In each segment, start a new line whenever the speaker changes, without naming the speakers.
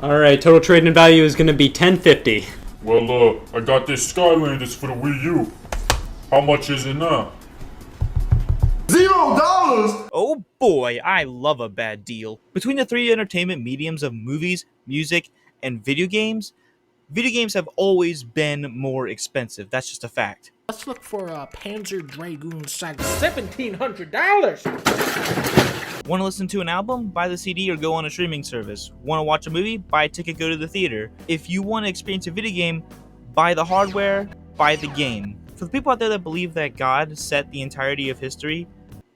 Alright, total trading value is gonna be $10.50.
Well, I got this Skylanders for the Wii U. How much is it now?
$0!
Oh boy, I love a bad deal. Between the three entertainment mediums of movies, music, and video games have always been more expensive. That's just a fact.
Let's look for a Panzer Dragoon Saga. $1,700!
Want to listen to an album? Buy the CD or go on a streaming service. Want to watch a movie? Buy a ticket, go to the theater. If you want to experience a video game, buy the hardware, buy the game. For the people out there that believe that God set the entirety of history,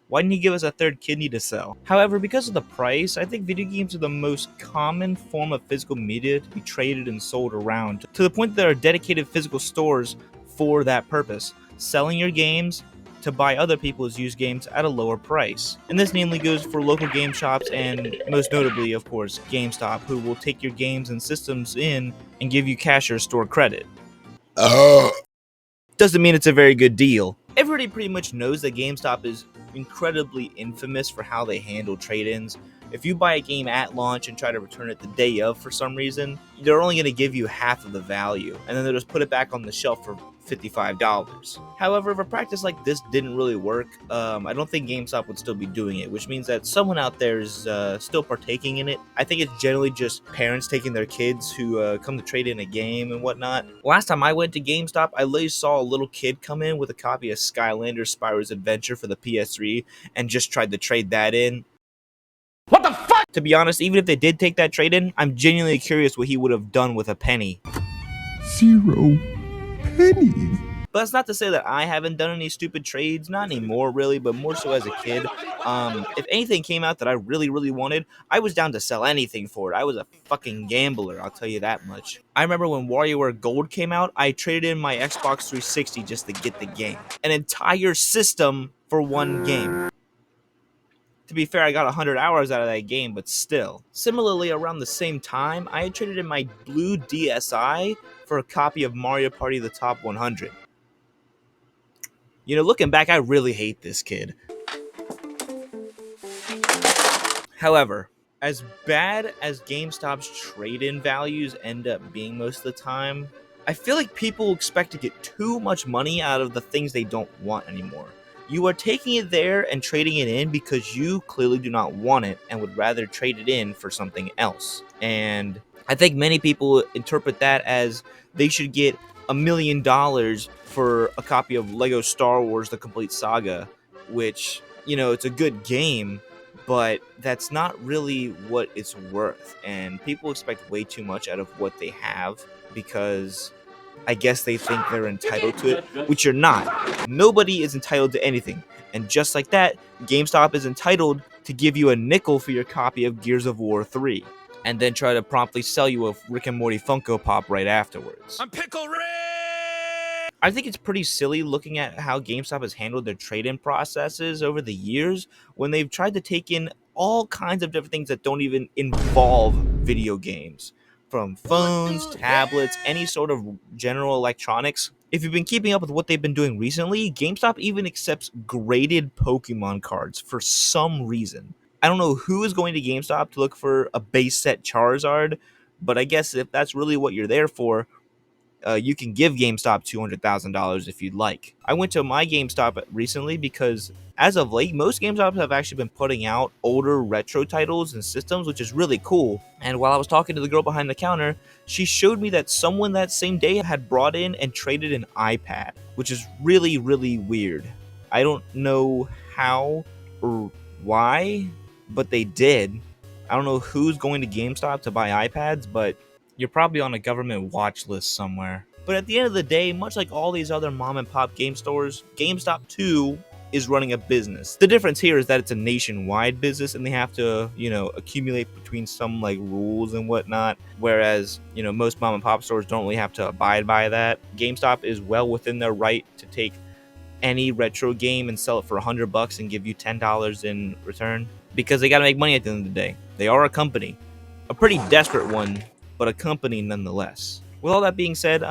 why didn't he give us a third kidney to sell? However, because of the price, I think video games are the most common form of physical media to be traded and sold around, to the point that there are dedicated physical stores for that purpose, selling your games to buy other people's used games at a lower price. And this namely goes for local game shops and most notably, of course, GameStop, who will take your games and systems in and give you cash or store credit. Doesn't mean it's a very good deal. Everybody pretty much knows that GameStop is incredibly infamous for how they handle trade-ins. If you buy a game at launch and try to return it the day of for some reason, they're only going to give you half of the value, and then they'll just put it back on the shelf for $55. However, if a practice like this didn't really work, I don't think GameStop would still be doing it, which means that someone out there is still partaking in it. I think it's generally just parents taking their kids who come to trade in a game and whatnot. Last time I went to GameStop, I literally saw a little kid come in with a copy of Skylanders Spyro's Adventure for the PS3 and just tried to trade that in.
What the fuck?
To be honest, even if they did take that trade in, I'm genuinely curious what he would have done with a penny.
0 pennies.
But that's not to say that I haven't done any stupid trades, not anymore really, but more so as a kid. If anything came out that I really wanted, I was down to sell anything for it. I was a fucking gambler, I'll tell you that much. I remember when WarioWare Gold came out, I traded in my Xbox 360 just to get the game. An entire system for one game. To be fair, I got 100 hours out of that game, but still. Similarly, around the same time, I had traded in my blue DSi for a copy of Mario Party The Top 100. You know, looking back, I really hate this kid. However, as bad as GameStop's trade-in values end up being most of the time, I feel like people expect to get too much money out of the things they don't want anymore. You are taking it there and trading it in because you clearly do not want it and would rather trade it in for something else. And I think many people interpret that as they should get $1 million for a copy of Lego Star Wars The Complete Saga, which, you know, it's a good game, but that's not really what it's worth. And people expect way too much out of what they have because I guess they think they're entitled to it, which you're not. Nobody is entitled to anything. And just like that, GameStop is entitled to give you a nickel for your copy of Gears of War 3, and then try to promptly sell you a Rick and Morty Funko Pop right afterwards.
I'm Pickle Rick!
I think it's pretty silly looking at how GameStop has handled their trade-in processes over the years when they've tried to take in all kinds of different things that don't even involve video games. From phones, tablets, any sort of general electronics. If you've been keeping up with what they've been doing recently, GameStop even accepts graded Pokemon cards for some reason. I don't know who is going to GameStop to look for a base set Charizard, but I guess if that's really what you're there for, you can give GameStop $200,000 if you'd like. I went to my GameStop recently because as of late, most GameStops have actually been putting out older retro titles and systems, which is really cool. And while I was talking to the girl behind the counter, she showed me that someone that same day had brought in and traded an iPad, which is really weird. I don't know how or why, but they did. I don't know who's going to GameStop to buy iPads, but you're probably on a government watch list somewhere. But at the end of the day, much like all these other mom and pop game stores, GameStop too is running a business. The difference here is that it's a nationwide business and they have to, you know, accumulate between some like rules and whatnot. Whereas, you know, most mom and pop stores don't really have to abide by that. GameStop is well within their right to take any retro game and sell it for $100 and give you $10 in return because they got to make money at the end of the day. They are a company, a pretty desperate one, but a company nonetheless. With all that being said,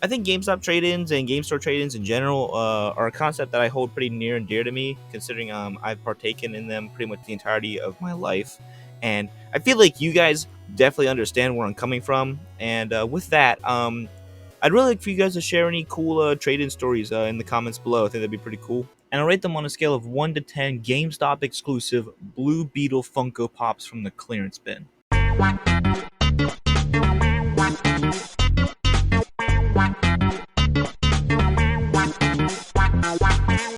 I think GameStop trade-ins and game store trade-ins in general are a concept that I hold pretty near and dear to me, considering I've partaken in them pretty much the entirety of my life. And I feel like you guys definitely understand where I'm coming from. And with that, I'd really like for you guys to share any cool trade-in stories in the comments below. I think that'd be pretty cool. And I'll rate them on a scale of 1 to 10 GameStop exclusive Blue Beetle Funko Pops from the clearance bin.